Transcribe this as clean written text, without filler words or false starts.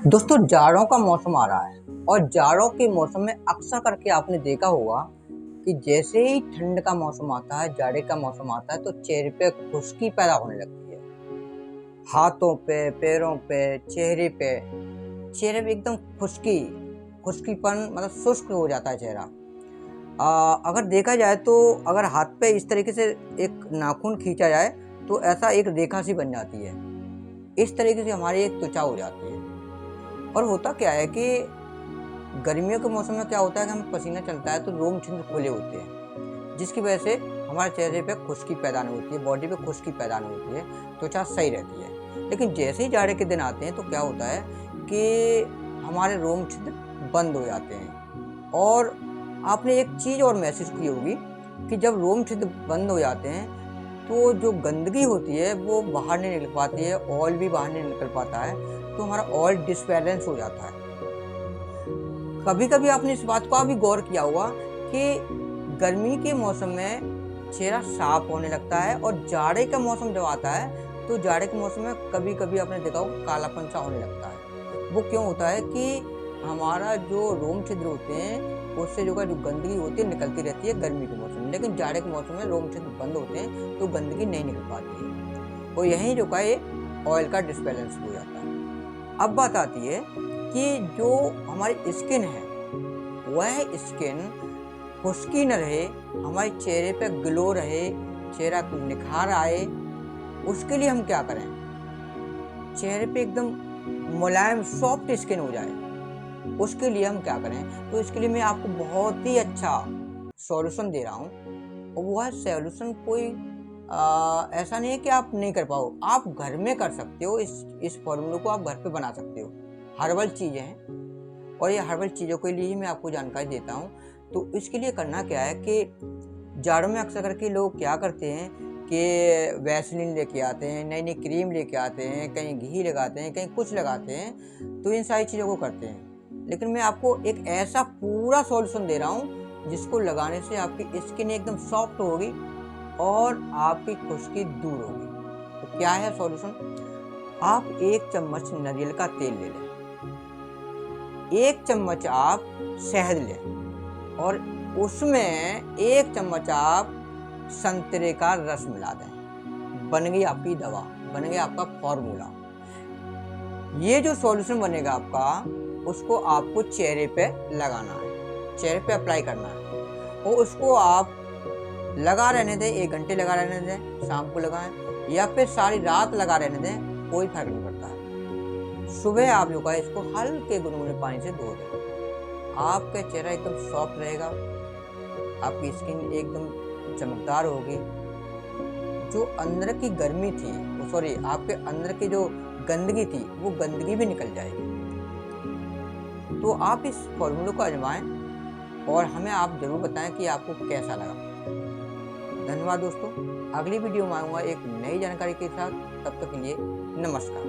दोस्तों, जाड़ों का मौसम आ रहा है और जाड़ों के मौसम में अक्सर करके आपने देखा होगा कि जैसे ही ठंड का मौसम आता है, जाड़े का मौसम आता है तो चेहरे पे खुश्की पैदा होने लगती है। हाथों पे, पैरों पे, चेहरे पे एकदम खुश्कीपन मतलब शुष्क हो जाता है चेहरा। अगर देखा जाए तो अगर हाथ पे इस तरीके से एक नाखून खींचा जाए तो ऐसा एक रेखा सी बन जाती है। इस तरीके से हमारी एक त्वचा हो जाती है। और होता क्या है कि गर्मियों के मौसम में क्या होता है कि हमें पसीना चलता है तो रोम छिद्र खुले होते हैं, जिसकी वजह से हमारे चेहरे पे खुश्की पैदा नहीं होती है, बॉडी पे खुश्की पैदा नहीं होती है, त्वचा सही रहती है। लेकिन जैसे ही जाड़े के दिन आते हैं तो क्या होता है कि हमारे रोम छिद्र बंद हो जाते हैं। और आपने एक चीज़ और महसूस की होगी कि जब रोम छिद्र बंद हो जाते हैं तो जो गंदगी होती है वो बाहर नहीं निकल पाती है, ऑयल भी बाहर नहीं निकल पाता है, तो हमारा ऑयल डिसबैलेंस हो जाता है। कभी कभी आपने इस बात का भी गौर किया होगा कि गर्मी के मौसम में चेहरा साफ होने लगता है और जाड़े का मौसम जब आता है तो जाड़े के मौसम में कभी कभी आपने देखा होगा कालापन सा होने लगता है। वो क्यों होता है कि हमारा जो रोम छिद्र होते हैं उससे जो गंदगी होती है निकलती रहती है गर्मी के मौसम में, लेकिन जाड़े के मौसम में रोम छिद्र बंद होते हैं तो गंदगी नहीं निकल पाती है और यही जो ऑयल का डिसबैलेंस हो जाता है। अब बात आती है कि जो हमारी स्किन है वह स्किन खुश्की न रहे, हमारे चेहरे पे ग्लो रहे, चेहरा को निखार आए, उसके लिए हम क्या करें? चेहरे पे एकदम मुलायम सॉफ्ट स्किन हो जाए, उसके लिए हम क्या करें? तो इसके लिए मैं आपको बहुत ही अच्छा सॉल्यूशन दे रहा हूँ और वह सॉल्यूशन कोई ऐसा नहीं है कि आप नहीं कर पाओ, आप घर में कर सकते हो। इस फॉर्मूले को आप घर पे बना सकते हो। हर्बल चीज़ें हैं और ये हर्बल चीज़ों के लिए ही मैं आपको जानकारी देता हूँ। तो इसके लिए करना क्या है कि जाड़ों में अक्सर करके लोग क्या करते हैं कि वैसलीन लेके आते हैं, नई नई क्रीम लेके आते हैं, कहीं घी लगाते हैं, कहीं कुछ लगाते हैं, तो इन सारी चीज़ों को करते हैं। लेकिन मैं आपको एक ऐसा पूरा सॉल्यूशन दे रहा हूँ जिसको लगाने से आपकी स्किन एकदम सॉफ्ट होगी और आपकी खुश्की दूर होगी। तो क्या है सॉल्यूशन? आप 1 चम्मच नारियल का तेल ले लें, 1 चम्मच आप शहद लें और उसमें 1 चम्मच आप संतरे का रस मिला दें। बन गई आपकी दवा, बन गया आपका फॉर्मूला। ये जो सॉल्यूशन बनेगा आपका, उसको आपको चेहरे पे लगाना है, चेहरे पे अप्लाई करना है और उसको आप लगा रहने दें, 1 घंटे लगा रहने दें, शाम को लगाएं या फिर सारी रात लगा रहने दें, कोई फर्क नहीं पड़ता है। सुबह आप जो है इसको हल्के गुनगुने पानी से धो दें, आपका चेहरा एकदम सॉफ्ट रहेगा, आपकी स्किन एकदम चमकदार होगी। जो अंदर की गर्मी थी, सॉरी, आपके अंदर की जो गंदगी थी वो गंदगी भी निकल जाएगी। तो आप इस फॉर्मूले को आजमाएं और हमें आप जरूर बताएं कि आपको कैसा लगा। धन्यवाद दोस्तों, अगली वीडियो में आऊँगा एक नई जानकारी के साथ। तब तक के लिए नमस्कार।